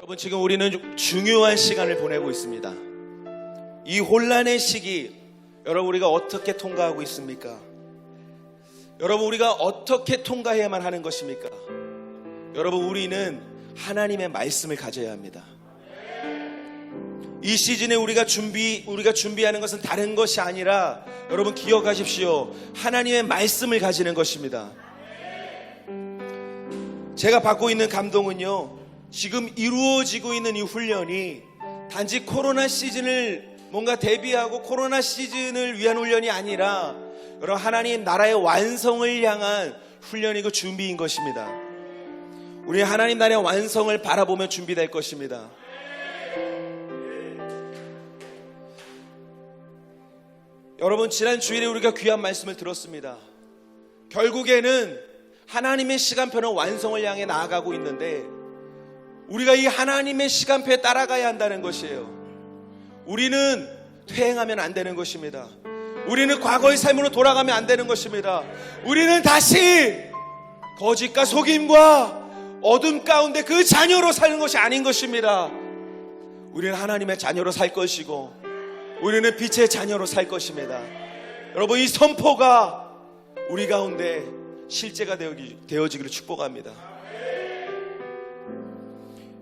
여러분, 지금 우리는 중요한 시간을 보내고 있습니다. 이 혼란의 시기, 여러분 우리가 어떻게 통과하고 있습니까? 여러분 우리가 어떻게 통과해야만 하는 것입니까? 여러분, 우리는 하나님의 말씀을 가져야 합니다. 이 시즌에 우리가 준비하는 것은 다른 것이 아니라, 여러분 기억하십시오. 하나님의 말씀을 가지는 것입니다. 제가 받고 있는 감동은요, 지금 이루어지고 있는 이 훈련이 단지 코로나 시즌을 뭔가 대비하고 코로나 시즌을 위한 훈련이 아니라, 여러분 하나님 나라의 완성을 향한 훈련이고 준비인 것입니다. 우리 하나님 나라의 완성을 바라보며 준비될 것입니다. 여러분, 지난 주일에 우리가 귀한 말씀을 들었습니다. 결국에는 하나님의 시간표는 완성을 향해 나아가고 있는데, 우리가 이 하나님의 시간표에 따라가야 한다는 것이에요. 우리는 퇴행하면 안 되는 것입니다. 우리는 과거의 삶으로 돌아가면 안 되는 것입니다. 우리는 다시 거짓과 속임과 어둠 가운데 그 자녀로 사는 것이 아닌 것입니다. 우리는 하나님의 자녀로 살 것이고, 우리는 빛의 자녀로 살 것입니다. 여러분, 이 선포가 우리 가운데 실제가 되어지기를 축복합니다.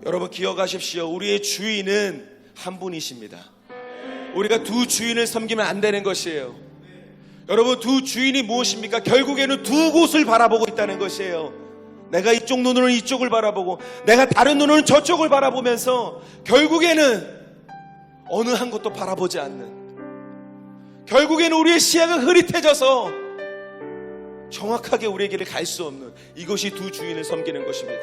여러분 기억하십시오. 우리의 주인은 한 분이십니다. 우리가 두 주인을 섬기면 안 되는 것이에요. 여러분, 두 주인이 무엇입니까? 결국에는 두 곳을 바라보고 있다는 것이에요. 내가 이쪽 눈으로는 이쪽을 바라보고, 내가 다른 눈으로는 저쪽을 바라보면서 결국에는 어느 한 곳도 바라보지 않는, 결국에는 우리의 시야가 흐릿해져서 정확하게 우리의 길을 갈 수 없는, 이것이 두 주인을 섬기는 것입니다.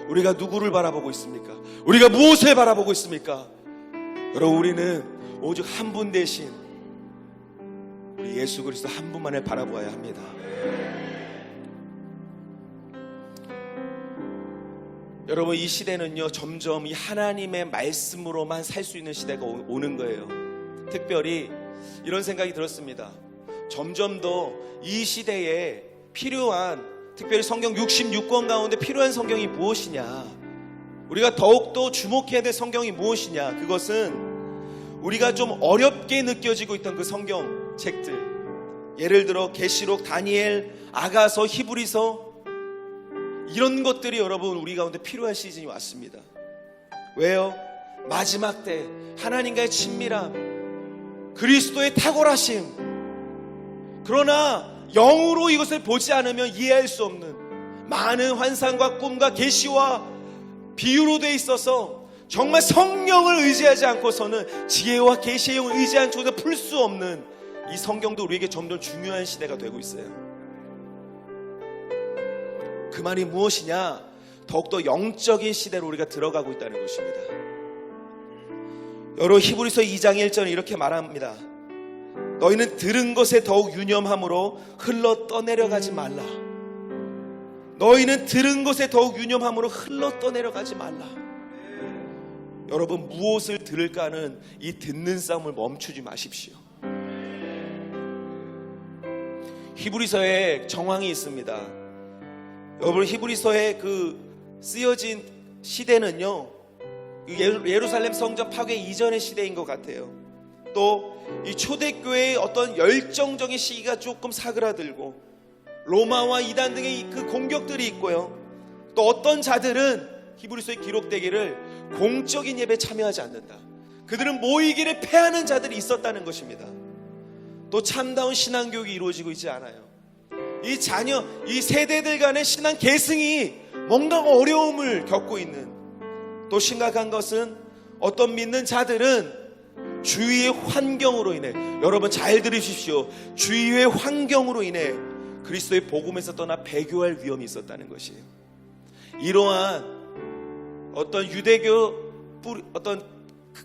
우리가 누구를 바라보고 있습니까? 우리가 무엇을 바라보고 있습니까? 여러분, 우리는 오직 한 분 대신 우리 예수 그리스도 한 분만을 바라보아야 합니다. 여러분, 이 시대는요, 점점 이 하나님의 말씀으로만 살 수 있는 시대가 오는 거예요. 특별히 이런 생각이 들었습니다. 점점 더 이 시대에 필요한, 특별히 성경 66권 가운데 필요한 성경이 무엇이냐, 우리가 더욱더 주목해야 될 성경이 무엇이냐, 그것은 우리가 좀 어렵게 느껴지고 있던 그 성경 책들, 예를 들어 계시록, 다니엘, 아가서, 히브리서, 이런 것들이 여러분 우리 가운데 필요한 시즌이 왔습니다. 왜요? 마지막 때 하나님과의 친밀함, 그리스도의 탁월하심, 그러나 영으로 이것을 보지 않으면 이해할 수 없는 많은 환상과 꿈과 계시와 비유로 돼 있어서 정말 성령을 의지하지 않고서는, 지혜와 계시의 영을 의지한 쪽에서 풀 수 없는 이 성경도 우리에게 점점 중요한 시대가 되고 있어요. 그 말이 무엇이냐? 더욱더 영적인 시대로 우리가 들어가고 있다는 것입니다. 여러분, 히브리서 2장 1절은 이렇게 말합니다. 너희는 들은 것에 더욱 유념함으로 흘러 떠내려가지 말라. 너희는 들은 것에 더욱 유념함으로 흘러 떠내려가지 말라. 여러분, 무엇을 들을까는 이 듣는 싸움을 멈추지 마십시오. 히브리서에 정황이 있습니다. 여러분, 히브리서에 그 쓰여진 시대는요, 예루살렘 성전 파괴 이전의 시대인 것 같아요. 또 이 초대교회의 어떤 열정적인 시기가 조금 사그라들고, 로마와 이단 등의 그 공격들이 있고요. 또 어떤 자들은 히브리서에 기록되기를 공적인 예배에 참여하지 않는다, 그들은 모이기를 패하는 자들이 있었다는 것입니다. 또 참다운 신앙교육이 이루어지고 있지 않아요. 이 세대들 간의 신앙 계승이 뭔가 어려움을 겪고 있는, 또 심각한 것은 어떤 믿는 자들은 주위의 환경으로 인해, 여러분 잘 들으십시오, 주위의 환경으로 인해 그리스도의 복음에서 떠나 배교할 위험이 있었다는 것이에요. 이러한 어떤 유대교 어떤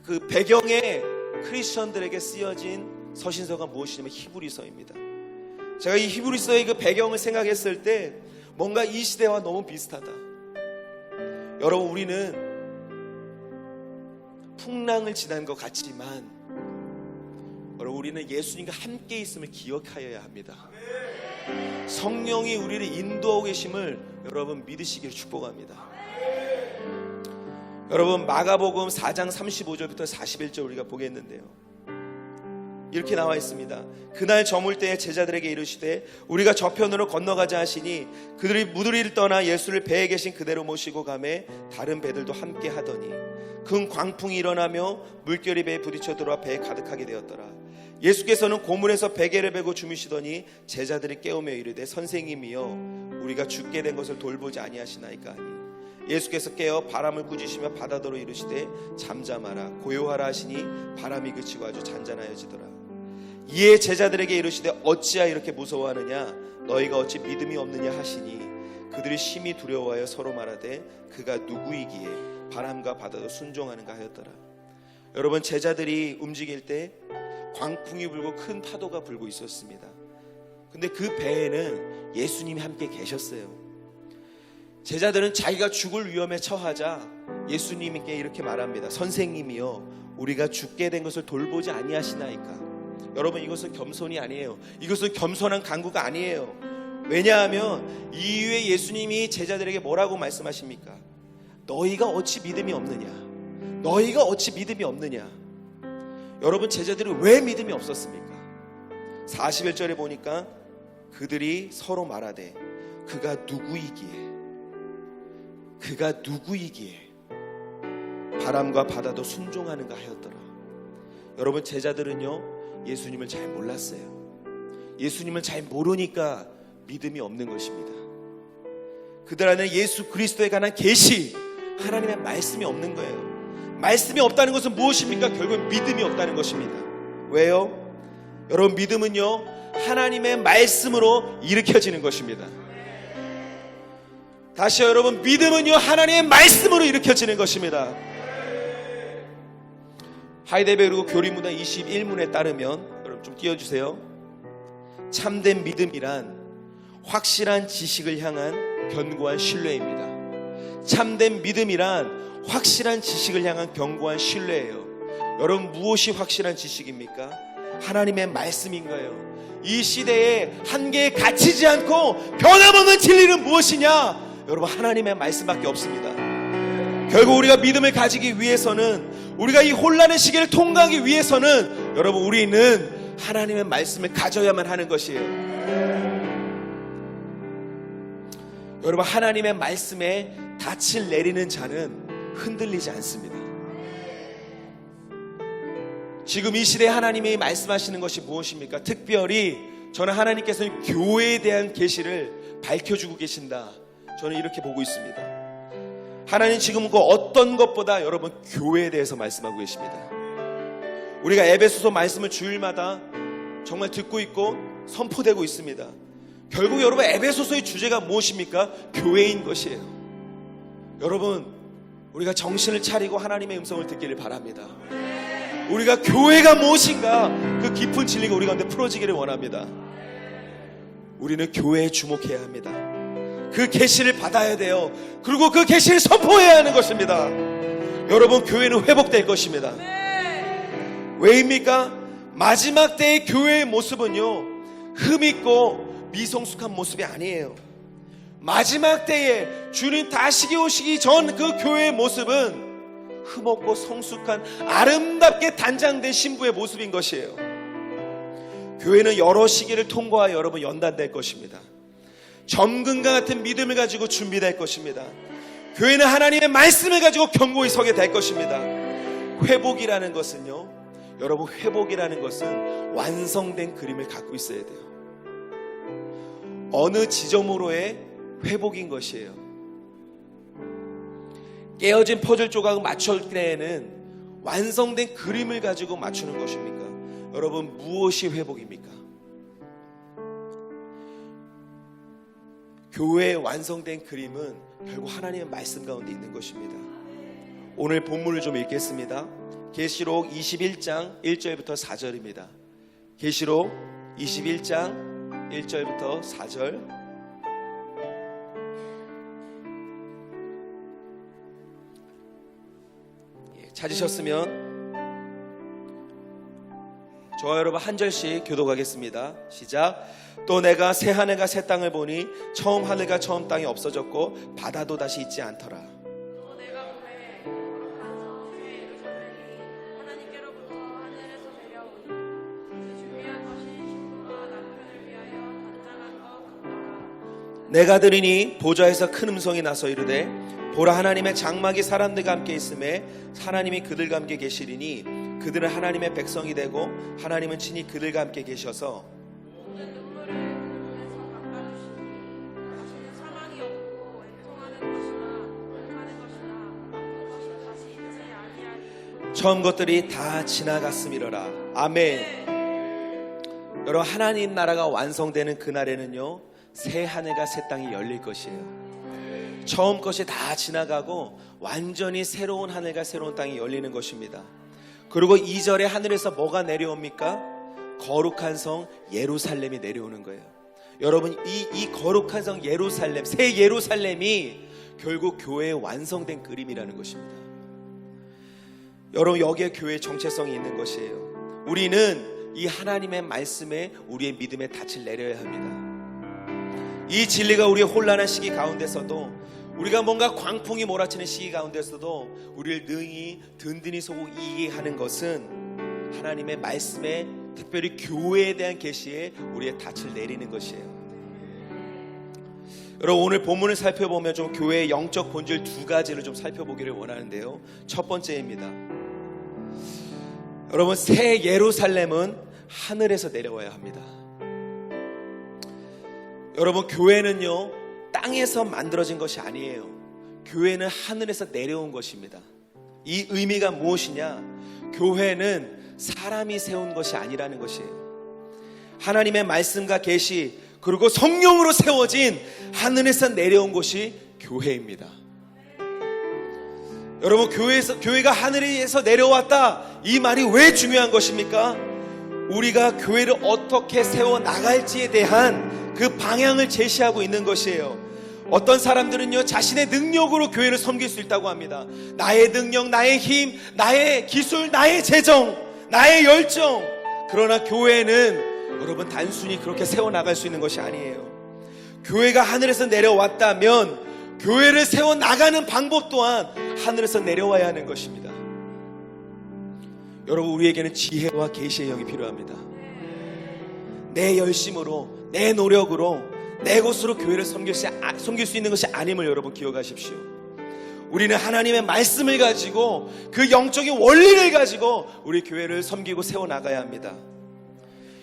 그 배경의 크리스천들에게 쓰여진 서신서가 무엇이냐면 히브리서입니다. 제가 이 히브리서의 그 배경을 생각했을 때 뭔가 이 시대와 너무 비슷하다. 여러분, 우리는 풍랑을 지난 것 같지만, 여러분 우리는 예수님과 함께 있음을 기억하여야 합니다. 성령이 우리를 인도하고 계심을 여러분 믿으시기를 축복합니다. 여러분, 마가복음 4장 35절부터 41절 우리가 보겠는데요, 이렇게 나와 있습니다. 그날 저물 때에 제자들에게 이르시되 우리가 저편으로 건너가자 하시니 그들이 무리를 떠나 예수를 배에 계신 그대로 모시고 가매 다른 배들도 함께 하더니 큰 광풍이 일어나며 물결이 배에 부딪혀 들어와 배에 가득하게 되었더라. 예수께서는 고물에서 베개를 베고 주무시더니 제자들이 깨우며 이르되 선생님이여 우리가 죽게 된 것을 돌보지 아니하시나이까 하니 예수께서 깨어 바람을 꾸짖으시며 바다더러 이르시되 잠잠하라 고요하라 하시니 바람이 그치고 아주 잔잔하여지더라. 이에 제자들에게 이르시되 어찌하여 이렇게 무서워하느냐 너희가 어찌 믿음이 없느냐 하시니 그들이 심히 두려워하여 서로 말하되 그가 누구이기에 바람과 바다도 순종하는가 하였더라. 여러분, 제자들이 움직일 때 광풍이 불고 큰 파도가 불고 있었습니다. 근데 그 배에는 예수님이 함께 계셨어요. 제자들은 자기가 죽을 위험에 처하자 예수님께 이렇게 말합니다. 선생님이여 우리가 죽게 된 것을 돌보지 아니하시나이까. 여러분, 이것은 겸손이 아니에요. 이것은 겸손한 간구가 아니에요. 왜냐하면 이후에 예수님이 제자들에게 뭐라고 말씀하십니까? 너희가 어찌 믿음이 없느냐? 너희가 어찌 믿음이 없느냐? 여러분, 제자들이 왜 믿음이 없었습니까? 41절에 보니까 그들이 서로 말하되 그가 누구이기에 바람과 바다도 순종하는가 하였더라. 여러분, 제자들은요 예수님을 잘 몰랐어요. 예수님을 잘 모르니까 믿음이 없는 것입니다. 그들 안에 예수 그리스도에 관한 계시, 하나님의 말씀이 없는 거예요. 말씀이 없다는 것은 무엇입니까? 결국 믿음이 없다는 것입니다. 왜요? 여러분, 믿음은요 하나님의 말씀으로 일으켜지는 것입니다. 다시요, 여러분, 믿음은요 하나님의 말씀으로 일으켜지는 것입니다. 하이델베르크 교리문화 21문에 따르면, 여러분 좀 띄워주세요. 참된 믿음이란 확실한 지식을 향한 견고한 신뢰입니다. 참된 믿음이란 확실한 지식을 향한 견고한 신뢰예요. 여러분, 무엇이 확실한 지식입니까? 하나님의 말씀인가요? 이 시대에 한계에 갇히지 않고 변함없는 진리는 무엇이냐? 여러분, 하나님의 말씀밖에 없습니다. 결국 우리가 믿음을 가지기 위해서는, 우리가 이 혼란의 시기를 통과하기 위해서는 여러분 우리는 하나님의 말씀을 가져야만 하는 것이에요. 여러분, 하나님의 말씀에 닻을 내리는 자는 흔들리지 않습니다. 지금 이 시대에 하나님이 말씀하시는 것이 무엇입니까? 특별히 저는 하나님께서는 교회에 대한 계시를 밝혀주고 계신다, 저는 이렇게 보고 있습니다. 하나님 지금 그 어떤 것보다 여러분 교회에 대해서 말씀하고 계십니다. 우리가 에베소서 말씀을 주일마다 정말 듣고 있고 선포되고 있습니다. 결국 여러분, 에베소서의 주제가 무엇입니까? 교회인 것이에요. 여러분, 우리가 정신을 차리고 하나님의 음성을 듣기를 바랍니다. 우리가 교회가 무엇인가, 그 깊은 진리가 우리 가운데 풀어지기를 원합니다. 우리는 교회에 주목해야 합니다. 그 계시를 받아야 돼요. 그리고 그 계시를 선포해야 하는 것입니다. 여러분, 교회는 회복될 것입니다. 왜입니까? 마지막 때의 교회의 모습은요 흠있고 미성숙한 모습이 아니에요. 마지막 때에 주님 다시 오시기 전 그 교회의 모습은 흠없고 성숙한 아름답게 단장된 신부의 모습인 것이에요. 교회는 여러 시기를 통과하여 여러분 연단될 것입니다. 점근과 같은 믿음을 가지고 준비될 것입니다. 교회는 하나님의 말씀을 가지고 견고히 서게 될 것입니다. 회복이라는 것은요, 여러분, 회복이라는 것은 완성된 그림을 갖고 있어야 돼요. 어느 지점으로의 회복인 것이에요. 깨어진 퍼즐 조각을 맞출 때에는 완성된 그림을 가지고 맞추는 것입니까? 여러분, 무엇이 회복입니까? 교회의 완성된 그림은 결국 하나님의 말씀 가운데 있는 것입니다. 오늘 본문을 좀 읽겠습니다. 계시록 21장 1절부터 4절입니다. 계시록 21장 1절부터 4절. 찾으셨으면 저와 여러분 한 절씩 교독하겠습니다. 시작. 또 내가 새 하늘과 새 땅을 보니 처음 하늘과 처음 땅이 없어졌고 바다도 다시 있지 않더라. 또 내가 보매 내가 들으니 보좌에서 큰 음성이 나서 이르되 보라 하나님의 장막이 사람들과 함께 있음에 하나님이 그들과 함께 계시리니 그들은 하나님의 백성이 되고 하나님은 친히 그들과 함께 계셔서 처음 것들이 다 지나갔음이로라. 아멘. 여러분, 하나님 나라가 완성되는 그날에는요, 새 하늘과 새 땅이 열릴 것이에요. 처음 것이 다 지나가고 완전히 새로운 하늘과 새로운 땅이 열리는 것입니다. 그리고 2절에 하늘에서 뭐가 내려옵니까? 거룩한 성 예루살렘이 내려오는 거예요. 여러분, 이 거룩한 성 예루살렘, 새 예루살렘이 결국 교회의 완성된 그림이라는 것입니다. 여러분, 여기에 교회의 정체성이 있는 것이에요. 우리는 이 하나님의 말씀에 우리의 믿음의 닻을 내려야 합니다. 이 진리가 우리의 혼란한 시기 가운데서도, 우리가 뭔가 광풍이 몰아치는 시기 가운데서도 우리를 능히 든든히 서고 이해하는 것은 하나님의 말씀에, 특별히 교회에 대한 계시에 우리의 닻을 내리는 것이에요. 여러분, 오늘 본문을 살펴보면 좀 교회의 영적 본질 두 가지를 좀 살펴보기를 원하는데요. 첫 번째입니다. 여러분, 새 예루살렘은 하늘에서 내려와야 합니다. 여러분, 교회는요, 땅에서 만들어진 것이 아니에요. 교회는 하늘에서 내려온 것입니다. 이 의미가 무엇이냐? 교회는 사람이 세운 것이 아니라는 것이에요. 하나님의 말씀과 계시, 그리고 성령으로 세워진 하늘에서 내려온 것이 교회입니다. 여러분, 교회가 하늘에서 내려왔다, 이 말이 왜 중요한 것입니까? 우리가 교회를 어떻게 세워 나갈지에 대한 그 방향을 제시하고 있는 것이에요. 어떤 사람들은요, 자신의 능력으로 교회를 섬길 수 있다고 합니다. 나의 능력, 나의 힘, 나의 기술, 나의 재정, 나의 열정. 그러나 교회는 여러분, 단순히 그렇게 세워 나갈 수 있는 것이 아니에요. 교회가 하늘에서 내려왔다면 교회를 세워 나가는 방법 또한 하늘에서 내려와야 하는 것입니다. 여러분, 우리에게는 지혜와 계시의 영이 필요합니다. 내 열심으로, 내 노력으로, 내 것으로 교회를 섬길 수 있는 것이 아님을 여러분 기억하십시오. 우리는 하나님의 말씀을 가지고, 그 영적인 원리를 가지고 우리 교회를 섬기고 세워나가야 합니다.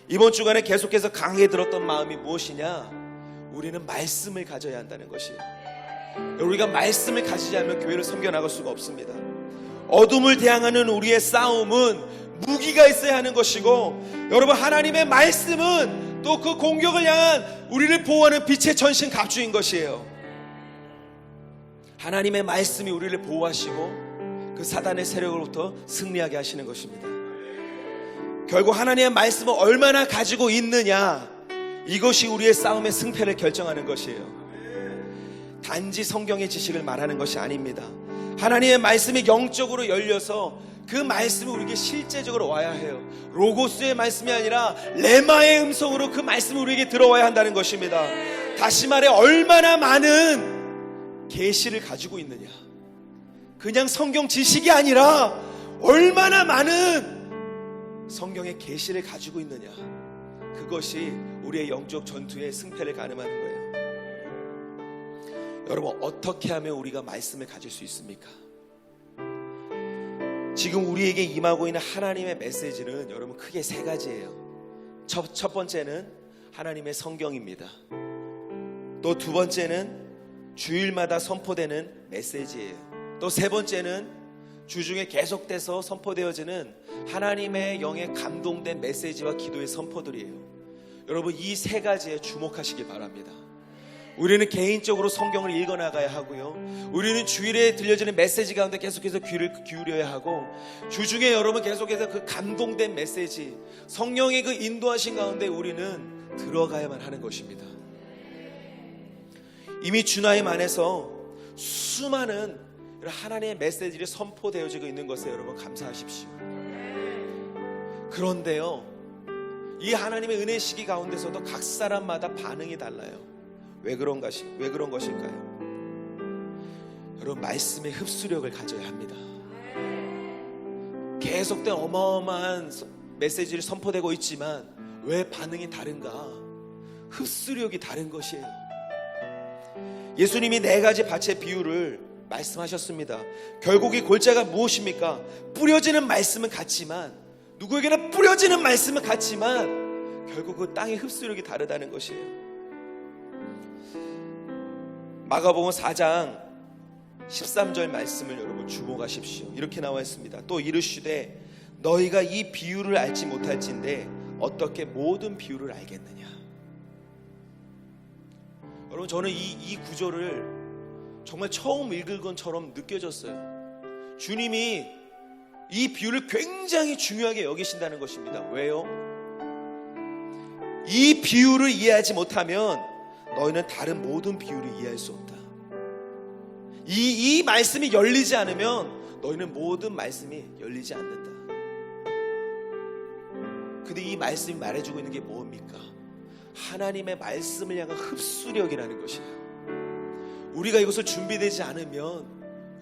이번 주간에 계속해서 강하게 들었던 마음이 무엇이냐? 우리는 말씀을 가져야 한다는 것이에요. 우리가 말씀을 가지지 않으면 교회를 섬겨나갈 수가 없습니다. 어둠을 대항하는 우리의 싸움은 무기가 있어야 하는 것이고, 여러분, 하나님의 말씀은 또 그 공격을 향한 우리를 보호하는 빛의 전신 갑주인 것이에요. 하나님의 말씀이 우리를 보호하시고 그 사단의 세력으로부터 승리하게 하시는 것입니다. 결국 하나님의 말씀을 얼마나 가지고 있느냐, 이것이 우리의 싸움의 승패를 결정하는 것이에요. 단지 성경의 지식을 말하는 것이 아닙니다. 하나님의 말씀이 영적으로 열려서 그 말씀이 우리에게 실제적으로 와야 해요. 로고스의 말씀이 아니라 레마의 음성으로 그 말씀이 우리에게 들어와야 한다는 것입니다. 다시 말해, 얼마나 많은 계시를 가지고 있느냐, 그냥 성경 지식이 아니라 얼마나 많은 성경의 계시를 가지고 있느냐, 그것이 우리의 영적 전투의 승패를 가늠하는 거예요. 여러분, 어떻게 하면 우리가 말씀을 가질 수 있습니까? 지금 우리에게 임하고 있는 하나님의 메시지는 여러분 크게 세 가지예요. 첫 번째는 하나님의 성경입니다. 또 두 번째는 주일마다 선포되는 메시지예요. 또 세 번째는 주중에 계속돼서 선포되어지는 하나님의 영에 감동된 메시지와 기도의 선포들이에요. 여러분, 이 세 가지에 주목하시기 바랍니다. 우리는 개인적으로 성경을 읽어나가야 하고요, 우리는 주일에 들려지는 메시지 가운데 계속해서 귀를 기울여야 하고, 주중에 여러분 계속해서 그 감동된 메시지, 성령의 그 인도하신 가운데 우리는 들어가야만 하는 것입니다. 이미 주나임 안에서 수많은 하나님의 메시지를 선포되어지고 있는 것에 여러분 감사하십시오. 그런데요, 이 하나님의 은혜 시기 가운데서도 각 사람마다 반응이 달라요. 왜 그런 것일까요? 여러분, 말씀의 흡수력을 가져야 합니다. 계속된 어마어마한 메시지를 선포되고 있지만 왜 반응이 다른가? 흡수력이 다른 것이에요. 예수님이 4가지 밭의 비유를 말씀하셨습니다. 결국 이 골자가 무엇입니까? 뿌려지는 말씀은 같지만, 누구에게나 뿌려지는 말씀은 같지만 결국 그 땅의 흡수력이 다르다는 것이에요. 마가복음 4장 13절 말씀을 여러분 주목하십시오. 이렇게 나와 있습니다. 또 이르시되 너희가 이 비유를 알지 못할진대 어떻게 모든 비유를 알겠느냐. 여러분, 저는 이 구절을 정말 처음 읽은 것처럼 느껴졌어요. 주님이 이 비유를 굉장히 중요하게 여기신다는 것입니다. 왜요? 이 비유를 이해하지 못하면 너희는 다른 모든 비유를 이해할 수 없다. 이 말씀이 열리지 않으면 너희는 모든 말씀이 열리지 않는다. 근데 이 말씀이 말해주고 있는 게 뭡니까? 하나님의 말씀을 향한 흡수력이라는 것이에요. 우리가 이것을 준비되지 않으면,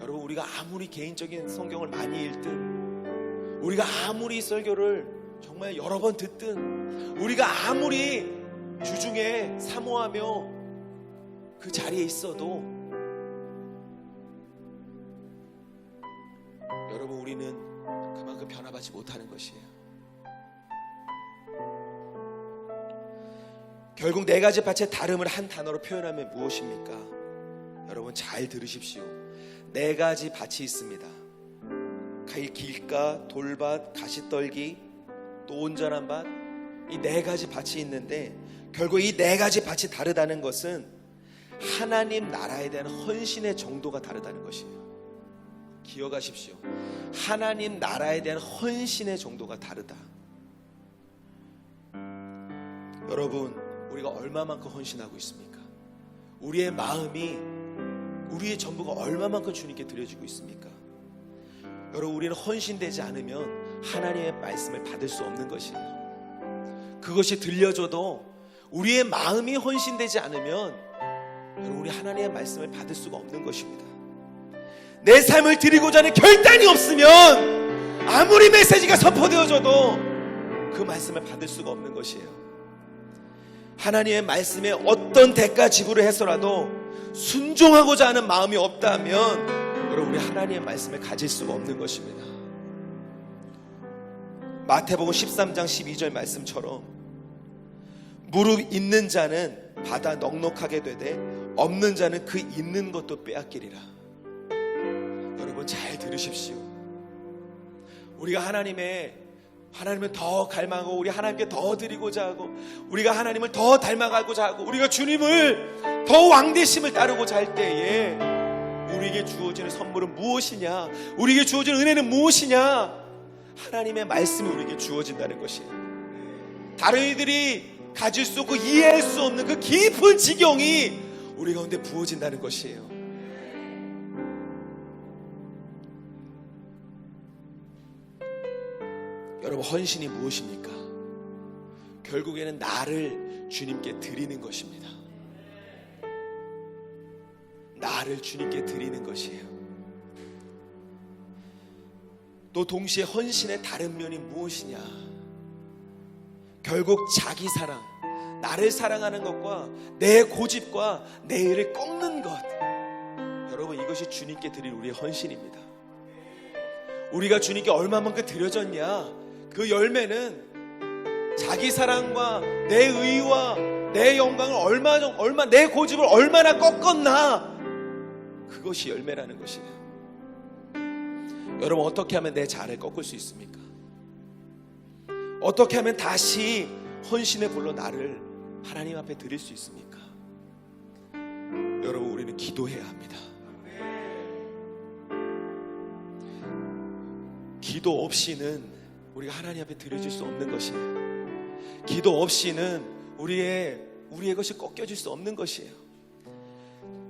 여러분, 우리가 아무리 개인적인 성경을 많이 읽든, 우리가 아무리 설교를 정말 여러 번 듣든, 우리가 아무리 주중에 사모하며 그 자리에 있어도, 여러분, 우리는 그만큼 변화받지 못하는 것이에요. 결국 4가지 밭의 다름을 한 단어로 표현하면 무엇입니까? 여러분, 잘 들으십시오. 4가지 밭이 있습니다. 길가, 돌밭, 가시떨기, 또 온전한 밭, 이 4가지 밭이 있는데, 결국 이 4가지 밭이 다르다는 것은 하나님 나라에 대한 헌신의 정도가 다르다는 것이에요. 기억하십시오. 하나님 나라에 대한 헌신의 정도가 다르다. 여러분, 우리가 얼마만큼 헌신하고 있습니까? 우리의 마음이, 우리의 전부가 얼마만큼 주님께 드려지고 있습니까? 여러분, 우리는 헌신되지 않으면 하나님의 말씀을 받을 수 없는 것이에요. 그것이 들려줘도 우리의 마음이 헌신되지 않으면 여러분, 우리 하나님의 말씀을 받을 수가 없는 것입니다. 내 삶을 드리고자 하는 결단이 없으면 아무리 메시지가 선포되어져도 그 말씀을 받을 수가 없는 것이에요. 하나님의 말씀에 어떤 대가 지불을 해서라도 순종하고자 하는 마음이 없다면 여러분, 우리 하나님의 말씀을 가질 수가 없는 것입니다. 마태복음 13장 12절 말씀처럼 무릎 있는 자는 받아 넉넉하게 되되 없는 자는 그 있는 것도 빼앗기리라. 여러분, 잘 들으십시오. 우리가 하나님을 더 갈망하고, 우리 하나님께 더 드리고자 하고, 우리가 하나님을 더 닮아가고자 하고, 우리가 주님을 더 왕되심을 따르고자 할 때에 우리에게 주어지는 선물은 무엇이냐? 우리에게 주어지는 은혜는 무엇이냐? 하나님의 말씀이 우리에게 주어진다는 것이에요. 다른 이들이 가질 수 없고 이해할 수 없는 그 깊은 지경이 우리 가운데 부어진다는 것이에요. 여러분, 헌신이 무엇입니까? 결국에는 나를 주님께 드리는 것입니다. 나를 주님께 드리는 것이에요. 또 동시에 헌신의 다른 면이 무엇이냐? 결국 자기 사랑, 나를 사랑하는 것과 내 고집과 내 의를 꺾는 것, 여러분, 이것이 주님께 드릴 우리의 헌신입니다. 우리가 주님께 얼마만큼 드려졌냐? 그 열매는 자기 사랑과 내 의와 내 영광을 얼마 내 고집을 얼마나 꺾었나, 그것이 열매라는 것이에요. 여러분, 어떻게 하면 내 자아를 꺾을 수 있습니까? 어떻게 하면 다시 헌신의 불로 나를 하나님 앞에 드릴 수 있습니까? 여러분, 우리는 기도해야 합니다. 기도 없이는 우리가 하나님 앞에 드려질 수 없는 것이에요. 기도 없이는 우리의 것이 꺾여질 수 없는 것이에요.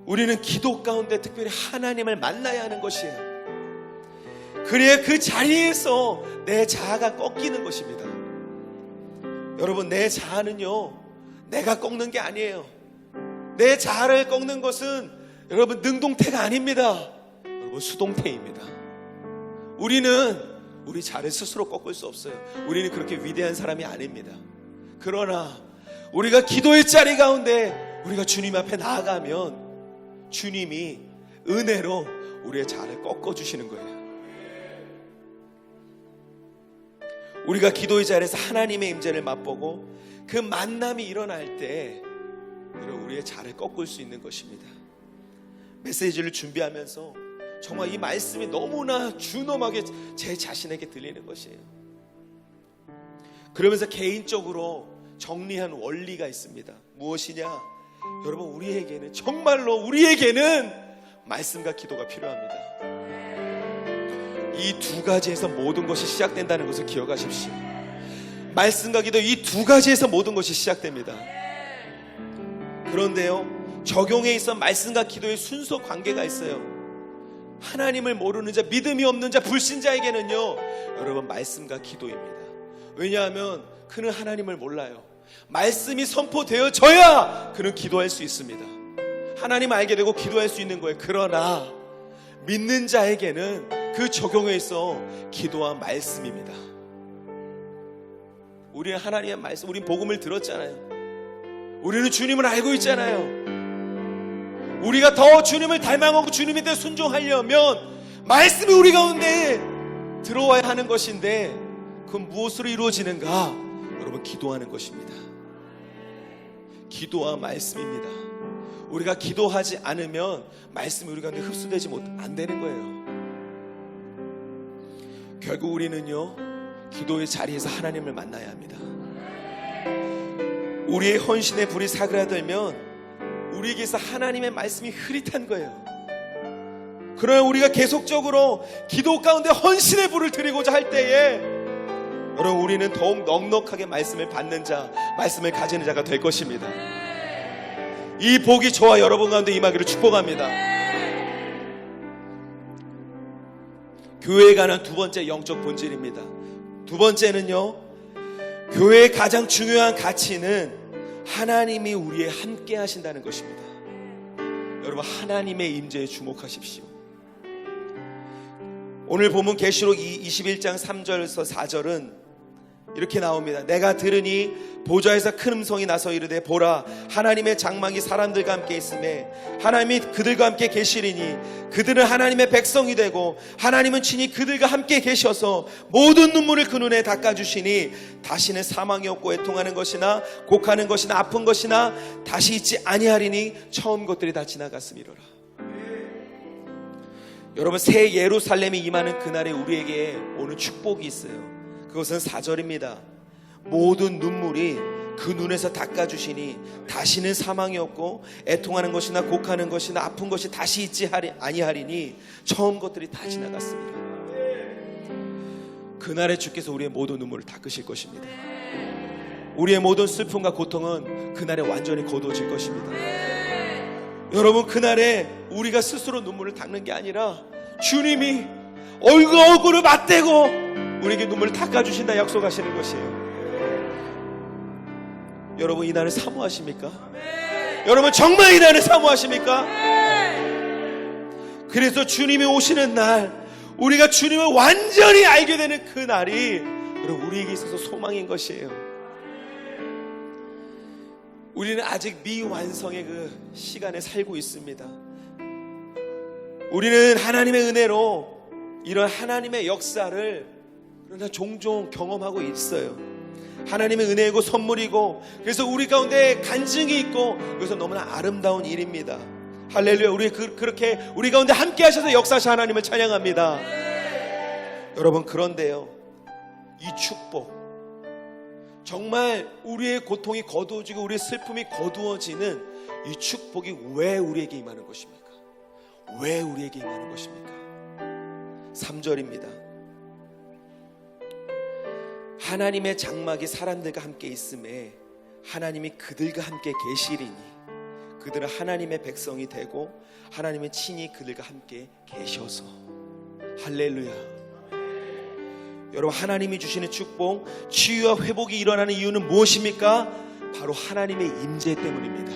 우리는 기도 가운데 특별히 하나님을 만나야 하는 것이에요. 그래야 그 자리에서 내 자아가 꺾이는 것입니다. 여러분, 내 자아는요, 내가 꺾는 게 아니에요. 내 자아를 꺾는 것은 여러분, 능동태가 아닙니다. 여러분, 수동태입니다. 우리는 우리 자아를 스스로 꺾을 수 없어요. 우리는 그렇게 위대한 사람이 아닙니다. 그러나 우리가 기도의 자리 가운데 우리가 주님 앞에 나아가면 주님이 은혜로 우리의 자를 꺾어주시는 거예요. 우리가 기도의 자리에서 하나님의 임재를 맛보고 그 만남이 일어날 때 우리의 자를 꺾을 수 있는 것입니다. 메시지를 준비하면서 정말 이 말씀이 너무나 준엄하게 제 자신에게 들리는 것이에요. 그러면서 개인적으로 정리한 원리가 있습니다. 무엇이냐? 여러분, 우리에게는 정말로 우리에게는 말씀과 기도가 필요합니다. 이 두 가지에서 모든 것이 시작된다는 것을 기억하십시오. 말씀과 기도, 이 두 가지에서 모든 것이 시작됩니다. 그런데요, 적용에 있어 말씀과 기도의 순서 관계가 있어요. 하나님을 모르는 자, 믿음이 없는 자, 불신자에게는요, 여러분, 말씀과 기도입니다. 왜냐하면 그는 하나님을 몰라요. 말씀이 선포되어져야 그는 기도할 수 있습니다. 하나님 알게 되고 기도할 수 있는 거예요. 그러나 믿는 자에게는 그 적용에 있어 기도와 말씀입니다. 우리는 하나님의 말씀, 우리는 복음을 들었잖아요. 우리는 주님을 알고 있잖아요. 우리가 더 주님을 닮아가고 주님에 대해 순종하려면 말씀이 우리 가운데 들어와야 하는 것인데, 그건 무엇으로 이루어지는가? 여러분, 기도하는 것입니다. 기도와 말씀입니다. 우리가 기도하지 않으면 말씀이 우리 가운데 흡수되지 안 되는 거예요. 결국 우리는요, 기도의 자리에서 하나님을 만나야 합니다. 우리의 헌신의 불이 사그라들면 우리에게서 하나님의 말씀이 흐릿한 거예요. 그러나 우리가 계속적으로 기도 가운데 헌신의 불을 드리고자 할 때에 여러분, 우리는 더욱 넉넉하게 말씀을 받는 자, 말씀을 가지는 자가 될 것입니다. 이 복이 저와 여러분 가운데 임하기를 축복합니다. 교회에 관한 두 번째 영적 본질입니다. 두 번째는요, 교회의 가장 중요한 가치는 하나님이 우리에 함께 하신다는 것입니다. 여러분, 하나님의 임재에 주목하십시오. 오늘 본문 계시록 21장 3절에서 4절은 이렇게 나옵니다. 내가 들으니 보좌에서 큰 음성이 나서 이르되, 보라, 하나님의 장막이 사람들과 함께 있으매 하나님이 그들과 함께 계시리니 그들은 하나님의 백성이 되고 하나님은 친히 그들과 함께 계셔서 모든 눈물을 그 눈에 닦아주시니 다시는 사망이 없고 애통하는 것이나 곡하는 것이나 아픈 것이나 다시 있지 아니하리니 처음 것들이 다 지나갔음이로라. 여러분, 새 예루살렘이 임하는 그날에 우리에게 오는 축복이 있어요. 그것은 4절입니다. 모든 눈물이 그 눈에서 닦아주시니 다시는 사망이 없고 애통하는 것이나 곡하는 것이나 아픈 것이 다시 있지 아니하리니 처음 것들이 다 지나갔습니다. 그날에 주께서 우리의 모든 눈물을 닦으실 것입니다. 우리의 모든 슬픔과 고통은 그날에 완전히 거두어질 것입니다. 여러분, 그날에 우리가 스스로 눈물을 닦는 게 아니라 주님이 얼굴을 맞대고 우리에게 눈물을 닦아주신다 약속하시는 것이에요. 여러분, 이 날을 사모하십니까? 여러분, 정말 이 날을 사모하십니까? 그래서 주님이 오시는 날, 우리가 주님을 완전히 알게 되는 그 날이 여러분, 우리에게 있어서 소망인 것이에요. 우리는 아직 미완성의 그 시간에 살고 있습니다. 우리는 하나님의 은혜로 이런 하나님의 역사를 그러나 종종 경험하고 있어요. 하나님의 은혜이고 선물이고, 그래서 우리 가운데 간증이 있고, 그래서 너무나 아름다운 일입니다. 할렐루야. 우리 그렇게 우리 가운데 함께 하셔서 역사하신 하나님을 찬양합니다. 여러분, 그런데요, 이 축복, 정말 우리의 고통이 거두어지고 우리의 슬픔이 거두어지는 이 축복이 왜 우리에게 임하는 것입니까? 왜 우리에게 임하는 것입니까? 3절입니다. 하나님의 장막이 사람들과 함께 있음에 하나님이 그들과 함께 계시리니 그들은 하나님의 백성이 되고 하나님은 친히 그들과 함께 계셔서. 할렐루야. 여러분, 하나님이 주시는 축복, 치유와 회복이 일어나는 이유는 무엇입니까? 바로 하나님의 임재 때문입니다.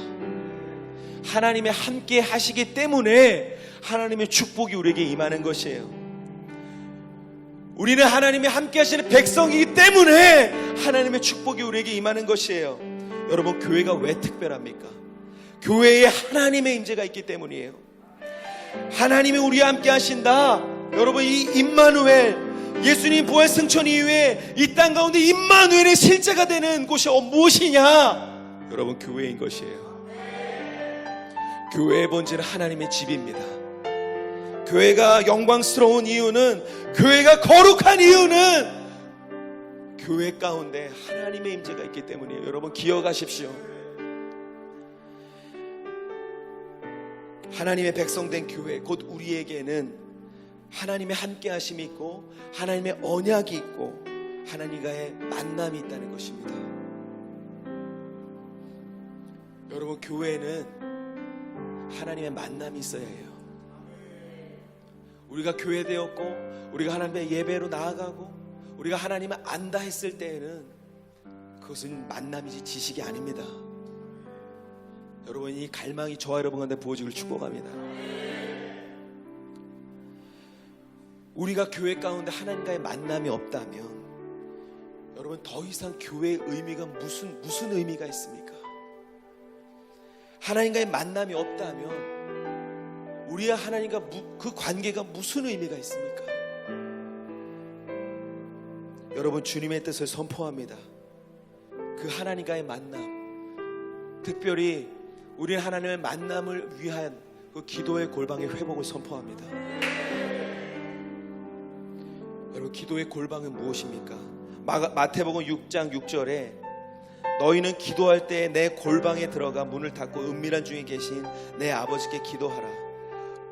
하나님의 함께 하시기 때문에 하나님의 축복이 우리에게 임하는 것이에요. 우리는 하나님이 함께 하시는 백성이기 때문에 하나님의 축복이 우리에게 임하는 것이에요. 여러분, 교회가 왜 특별합니까? 교회에 하나님의 임재가 있기 때문이에요. 하나님이 우리와 함께 하신다. 여러분, 이 임마누엘, 예수님 부활 승천 이후에 이 땅 가운데 임마누엘의 실제가 되는 곳이 무엇이냐? 여러분, 교회인 것이에요. 교회의 본질은 하나님의 집입니다. 교회가 영광스러운 이유는, 교회가 거룩한 이유는 교회 가운데 하나님의 임재가 있기 때문이에요. 여러분, 기억하십시오. 하나님의 백성된 교회, 곧 우리에게는 하나님의 함께하심이 있고 하나님의 언약이 있고 하나님과의 만남이 있다는 것입니다. 여러분, 교회는 하나님의 만남이 있어야 해요. 우리가 교회되었고 우리가 하나님의 예배로 나아가고 우리가 하나님을 안다 했을 때에는 그것은 만남이지 지식이 아닙니다. 여러분, 이 갈망이 저와 여러분 가운데 부어지길 축복합니다. 우리가 교회 가운데 하나님과의 만남이 없다면 여러분, 더 이상 교회의 의미가 무슨 의미가 있습니까? 하나님과의 만남이 없다면 우리와 하나님과 그 관계가 무슨 의미가 있습니까? 여러분, 주님의 뜻을 선포합니다. 그 하나님과의 만남, 특별히 우리는 하나님의 만남을 위한 그 기도의 골방의 회복을 선포합니다. 여러분, 기도의 골방은 무엇입니까? 마태복음 6장 6절에 너희는 기도할 때 내 골방에 들어가 문을 닫고 은밀한 중에 계신 내 아버지께 기도하라.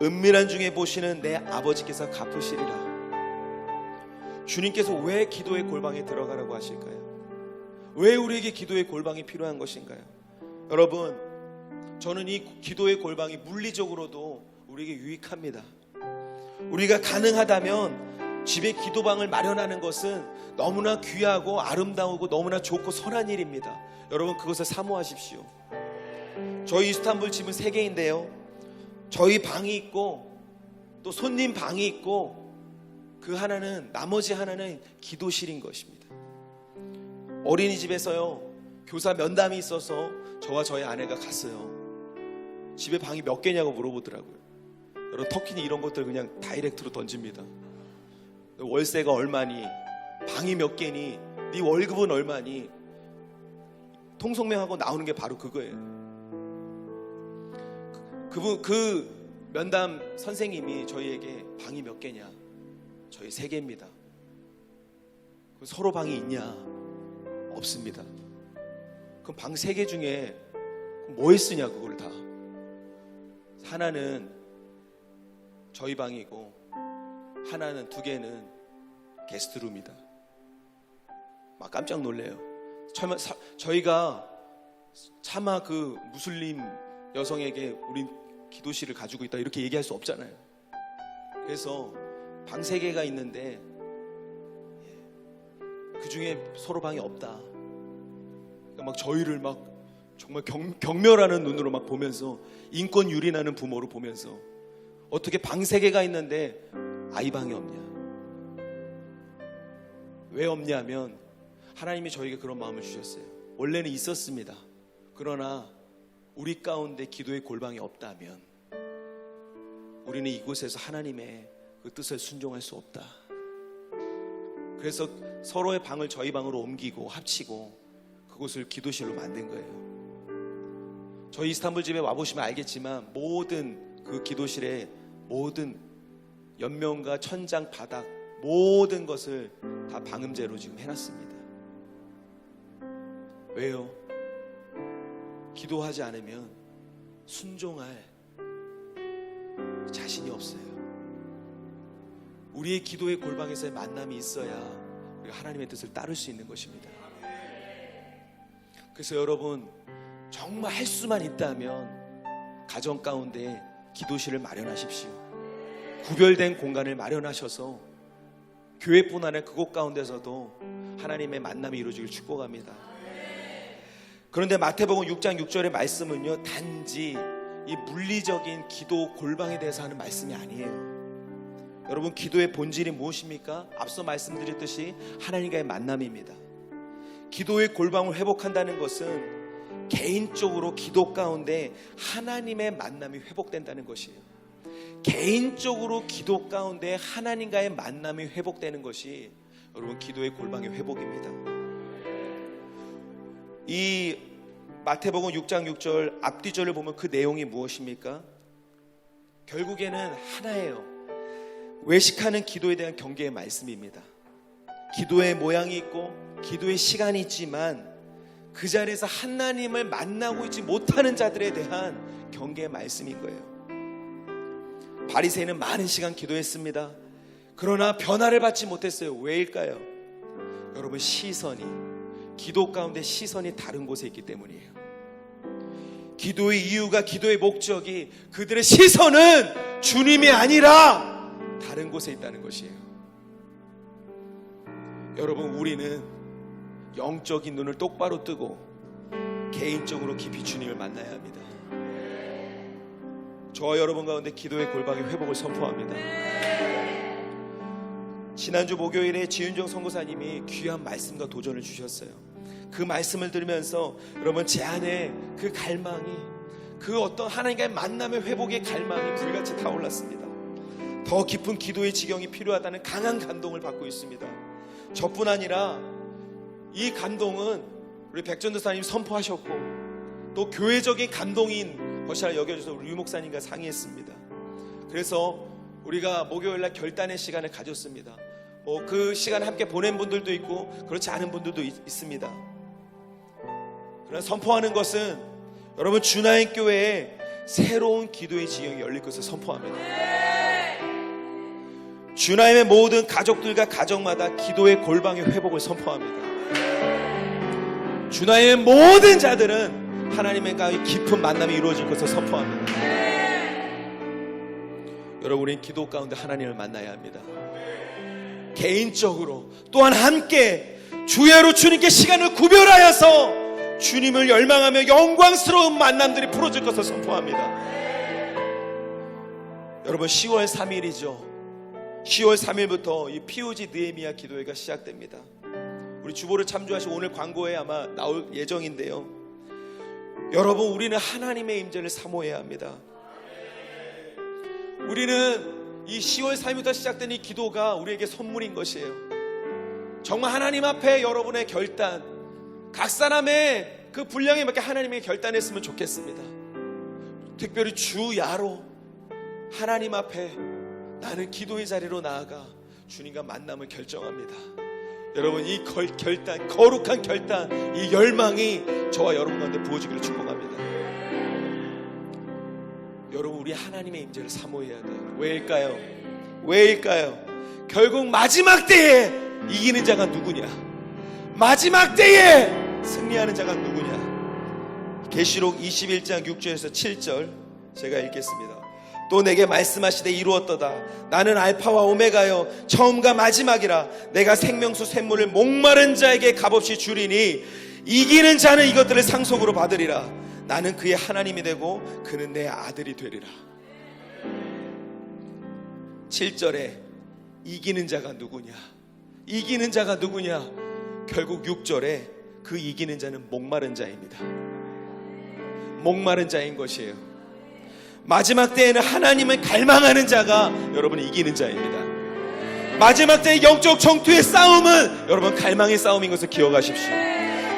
은밀한 중에 보시는 내 아버지께서 갚으시리라. 주님께서 왜 기도의 골방에 들어가라고 하실까요? 왜 우리에게 기도의 골방이 필요한 것인가요? 여러분, 저는 이 기도의 골방이 물리적으로도 우리에게 유익합니다. 우리가 가능하다면 집에 기도방을 마련하는 것은 너무나 귀하고 아름다우고 너무나 좋고 선한 일입니다. 여러분, 그것을 사모하십시오. 저희 이스탄불 집은 3개인데요, 저희 방이 있고 또 손님 방이 있고 그 하나는, 나머지 하나는 기도실인 것입니다. 어린이집에서요, 교사 면담이 있어서 저와 저희 아내가 갔어요. 집에 방이 몇 개냐고 물어보더라고요. 여러분, 터키는 이런 것들 그냥 다이렉트로 던집니다. 월세가 얼마니, 방이 몇 개니, 네 월급은 얼마니, 통성명하고 나오는 게 바로 그거예요. 그 면담 선생님이 저희에게 방이 몇 개냐, 저희 3개입니다. 서로 방이 있냐? 없습니다. 그럼 방 3개 중에 뭐에 쓰냐, 그걸 다. 하나는 저희 방이고 하나는 2개는 게스트룸이다. 막 깜짝 놀래요. 저희가 차마 그 무슬림 여성에게 우린 기도실을 가지고 있다 이렇게 얘기할 수 없잖아요. 그래서 방 3개가 있는데 그 중에 서로 방이 없다. 그러니까 막 저희를 막 정말 경멸하는 눈으로 막 보면서, 인권 유린하는 부모로 보면서, 어떻게 방 3개가 있는데 아이 방이 없냐? 왜 없냐면 하나님이 저에게 그런 마음을 주셨어요. 원래는 있었습니다. 그러나 우리 가운데 기도의 골방이 없다면 우리는 이곳에서 하나님의 그 뜻을 순종할 수 없다. 그래서 서로의 방을 저희 방으로 옮기고 합치고 그곳을 기도실로 만든 거예요. 저희 이스탄불 집에 와보시면 알겠지만 모든 그 기도실에 모든 옆면과 천장, 바닥 모든 것을 다 방음제로 지금 해놨습니다. 왜요? 기도하지 않으면 순종할 자신이 없어요. 우리의 기도의 골방에서의 만남이 있어야 우리가 하나님의 뜻을 따를 수 있는 것입니다. 그래서 여러분, 정말 할 수만 있다면 가정 가운데 기도실을 마련하십시오. 구별된 공간을 마련하셔서 교회뿐 아니라 그곳 가운데서도 하나님의 만남이 이루어지길 축복합니다. 그런데 마태복음 6장 6절의 말씀은요, 단지 이 물리적인 기도 골방에 대해서 하는 말씀이 아니에요. 여러분, 기도의 본질이 무엇입니까? 앞서 말씀드렸듯이 하나님과의 만남입니다. 기도의 골방을 회복한다는 것은 개인적으로 기도 가운데 하나님의 만남이 회복된다는 것이에요. 개인적으로 기도 가운데 하나님과의 만남이 회복되는 것이 여러분 기도의 골방의 회복입니다. 이 마태복음 6장 6절 앞뒤절을 보면 그 내용이 무엇입니까? 결국에는 하나예요. 외식하는 기도에 대한 경계의 말씀입니다. 기도의 모양이 있고 기도의 시간이 있지만 그 자리에서 하나님을 만나고 있지 못하는 자들에 대한 경계의 말씀인 거예요. 바리새인은 많은 시간 기도했습니다. 그러나 변화를 받지 못했어요. 왜일까요? 여러분, 기도 가운데 시선이 다른 곳에 있기 때문이에요. 기도의 이유가, 기도의 목적이, 그들의 시선은 주님이 아니라 다른 곳에 있다는 것이에요. 여러분, 우리는 영적인 눈을 똑바로 뜨고 개인적으로 깊이 주님을 만나야 합니다. 저와 여러분 가운데 기도의 골방의 회복을 선포합니다. 지난주 목요일에 지윤정 선교사님이 귀한 말씀과 도전을 주셨어요. 그 말씀을 들으면서 여러분, 제 안에 그 갈망이, 그 어떤 하나님과의 만남의 회복의 갈망이 불같이 타올랐습니다. 더 깊은 기도의 지경이 필요하다는 강한 감동을 받고 있습니다. 저뿐 아니라 이 감동은 우리 백전도사님이 선포하셨고 또 교회적인 감동인 것이라 여겨져서 우리 유 목사님과 상의했습니다. 그래서 우리가 목요일날 결단의 시간을 가졌습니다. 그 시간을 함께 보낸 분들도 있고 그렇지 않은 분들도 있습니다. 그러나 선포하는 것은 여러분, 주나인 교회에 새로운 기도의 지경이 열릴 것을 선포합니다. 주나임의 모든 가족들과 가정마다 기도의 골방의 회복을 선포합니다. 주나임의 모든 자들은 하나님과 깊은 만남이 이루어질 것을 선포합니다. 여러분, 우리는 기도 가운데 하나님을 만나야 합니다. 개인적으로 또한 함께 주야로 주님께 시간을 구별하여서 주님을 열망하며 영광스러운 만남들이 풀어질 것을 선포합니다. 여러분, 10월 3일이죠. 10월 3일부터 이 POG 느헤미야 기도회가 시작됩니다. 우리 주보를 참조하시 오늘 광고에 아마 나올 예정인데요. 여러분, 우리는 하나님의 임재를 사모해야 합니다. 우리는 이 10월 3일부터 시작된 이 기도가 우리에게 선물인 것이에요. 정말 하나님 앞에 여러분의 결단, 각 사람의 그 분량에 맞게 하나님의 결단했으면 좋겠습니다. 특별히 주야로 하나님 앞에 나는 기도의 자리로 나아가 주님과 만남을 결정합니다. 여러분, 이 결단, 거룩한 결단, 이 열망이 저와 여러분 가운데 부어지기를 축복합니다. 여러분, 우리 하나님의 임재를 사모해야 돼요. 왜일까요? 결국 마지막 때에 이기는 자가 누구냐? 마지막 때에 승리하는 자가 누구냐? 계시록 21장 6절에서 7절 제가 읽겠습니다. 또 내게 말씀하시되 이루었도다. 나는 알파와 오메가요 처음과 마지막이라. 내가 생명수 샘물을 목마른 자에게 값없이 주리니 이기는 자는 이것들을 상속으로 받으리라. 나는 그의 하나님이 되고 그는 내 아들이 되리라. 7절에 이기는 자가 누구냐? 이기는 자가 누구냐? 결국 6절에 그 이기는 자는 목마른 자입니다. 목마른 자인 것이에요. 마지막 때에는 하나님을 갈망하는 자가 여러분 이기는 자입니다. 마지막 때의 영적 정투의 싸움은 여러분 갈망의 싸움인 것을 기억하십시오.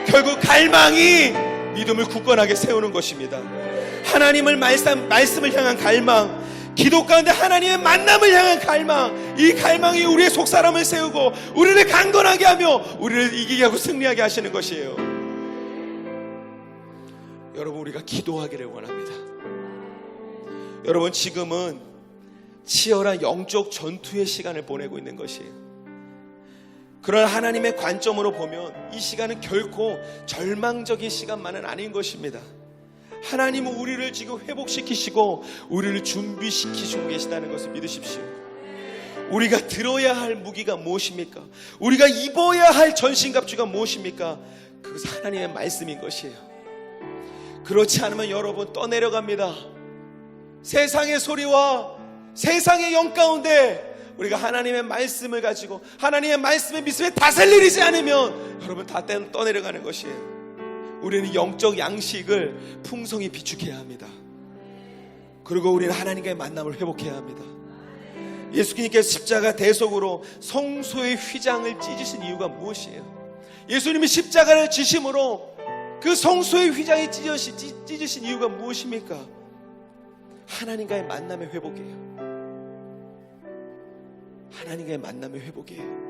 결국 갈망이 믿음을 굳건하게 세우는 것입니다. 하나님을 말씀을 향한 갈망, 기도 가운데 하나님의 만남을 향한 갈망, 이 갈망이 우리의 속사람을 세우고 우리를 강건하게 하며 우리를 이기게 하고 승리하게 하시는 것이에요. 여러분, 우리가 기도하기를 원합니다. 여러분, 지금은 치열한 영적 전투의 시간을 보내고 있는 것이에요. 그러나 하나님의 관점으로 보면 이 시간은 결코 절망적인 시간만은 아닌 것입니다. 하나님은 우리를 지금 회복시키시고 우리를 준비시키시고 계시다는 것을 믿으십시오. 우리가 들어야 할 무기가 무엇입니까? 우리가 입어야 할 전신갑주가 무엇입니까? 그것은 하나님의 말씀인 것이에요. 그렇지 않으면 여러분 떠내려갑니다. 세상의 소리와 세상의 영 가운데 우리가 하나님의 말씀을 가지고 하나님의 말씀의 믿음에 다스리지 않으면 여러분 다 떠내려가는 것이에요. 우리는 영적 양식을 풍성히 비축해야 합니다. 그리고 우리는 하나님과의 만남을 회복해야 합니다. 예수님께서 십자가 대속으로 성소의 휘장을 찢으신 이유가 무엇이에요? 예수님이 십자가를 지심으로 그 성소의 휘장이 찢으신 이유가 무엇입니까? 하나님과의 만남의 회복이에요. 하나님과의 만남의 회복이에요.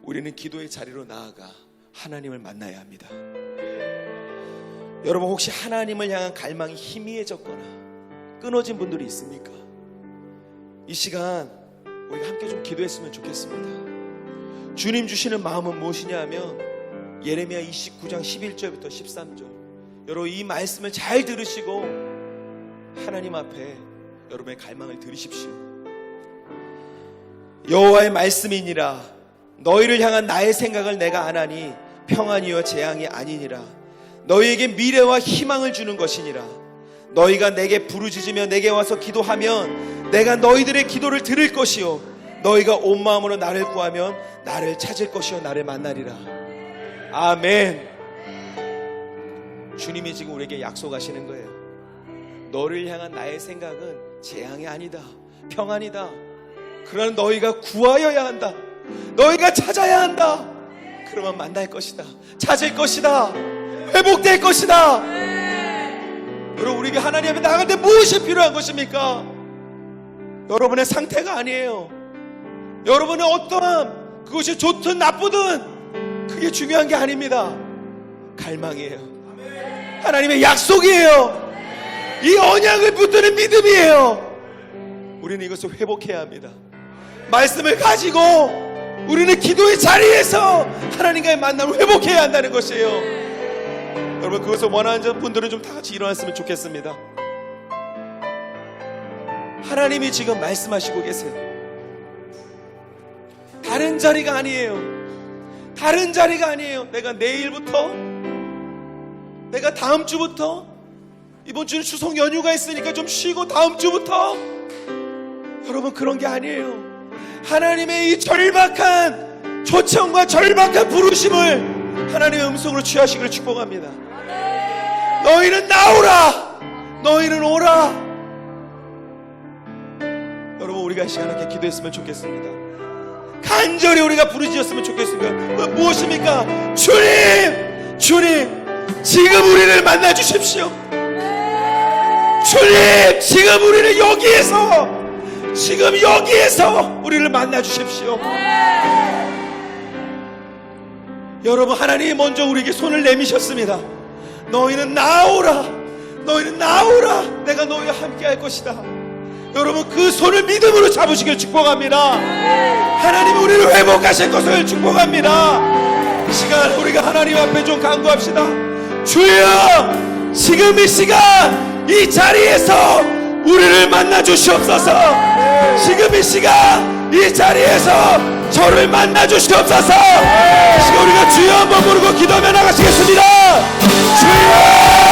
우리는 기도의 자리로 나아가 하나님을 만나야 합니다. 여러분, 혹시 하나님을 향한 갈망이 희미해졌거나 끊어진 분들이 있습니까? 이 시간 우리가 함께 좀 기도했으면 좋겠습니다. 주님 주시는 마음은 무엇이냐 하면 예레미야 29장 11절부터 13절, 여러분 이 말씀을 잘 들으시고 하나님 앞에 여러분의 갈망을 들으십시오. 여호와의 말씀이니라. 너희를 향한 나의 생각을 내가 아나니 평안이요 재앙이 아니니라. 너희에게 미래와 희망을 주는 것이니라. 너희가 내게 부르짖으며 내게 와서 기도하면 내가 너희들의 기도를 들을 것이요 너희가 온 마음으로 나를 구하면 나를 찾을 것이요 나를 만나리라. 아멘. 주님이 지금 우리에게 약속하시는 거예요. 너를 향한 나의 생각은 재앙이 아니다, 평안이다. 그러나 너희가 구하여야 한다. 너희가 찾아야 한다. 그러면 만날 것이다, 찾을 것이다, 회복될 것이다. 여러분, 우리가 하나님 앞에 나갈 때 무엇이 필요한 것입니까? 여러분의 상태가 아니에요. 여러분의 어떠한 그것이 좋든 나쁘든 그게 중요한 게 아닙니다. 갈망이에요. 하나님의 약속이에요. 이 언약을 붙드는 믿음이에요. 우리는 이것을 회복해야 합니다. 말씀을 가지고 우리는 기도의 자리에서 하나님과의 만남을 회복해야 한다는 것이에요. 여러분, 그것을 원하는 분들은 좀 다 같이 일어났으면 좋겠습니다. 하나님이 지금 말씀하시고 계세요. 다른 자리가 아니에요. 다른 자리가 아니에요. 내가 내일부터, 내가 다음 주부터, 이번 주는 추석 연휴가 있으니까 좀 쉬고 다음 주부터, 여러분 그런 게 아니에요. 하나님의 이 절박한 초청과 절박한 부르심을 하나님의 음성으로 취하시기를 축복합니다. 너희는 나오라, 너희는 오라. 여러분, 우리가 이 시간 함께 기도했으면 좋겠습니다. 간절히 우리가 부르짖었으면 좋겠습니다. 무엇입니까? 주님, 주님, 지금 우리를 만나 주십시오. 주님, 지금 우리를 지금 여기에서 우리를 만나 주십시오. 여러분, 하나님이 먼저 우리에게 손을 내미셨습니다. 너희는 나오라, 너희는 나오라. 내가 너희와 함께 할 것이다. 여러분, 그 손을 믿음으로 잡으시길 축복합니다. 하나님이 우리를 회복하실 것을 축복합니다. 이 시간 우리가 하나님 앞에 좀 간구합시다. 주여, 지금 이 시간 이 자리에서 우리를 만나 주시옵소서. 지금 이 시간 이 자리에서 저를 만나 주시옵소서. 이 시간 우리가 주여 한번 부르고 기도하며 나가시겠습니다. 주여.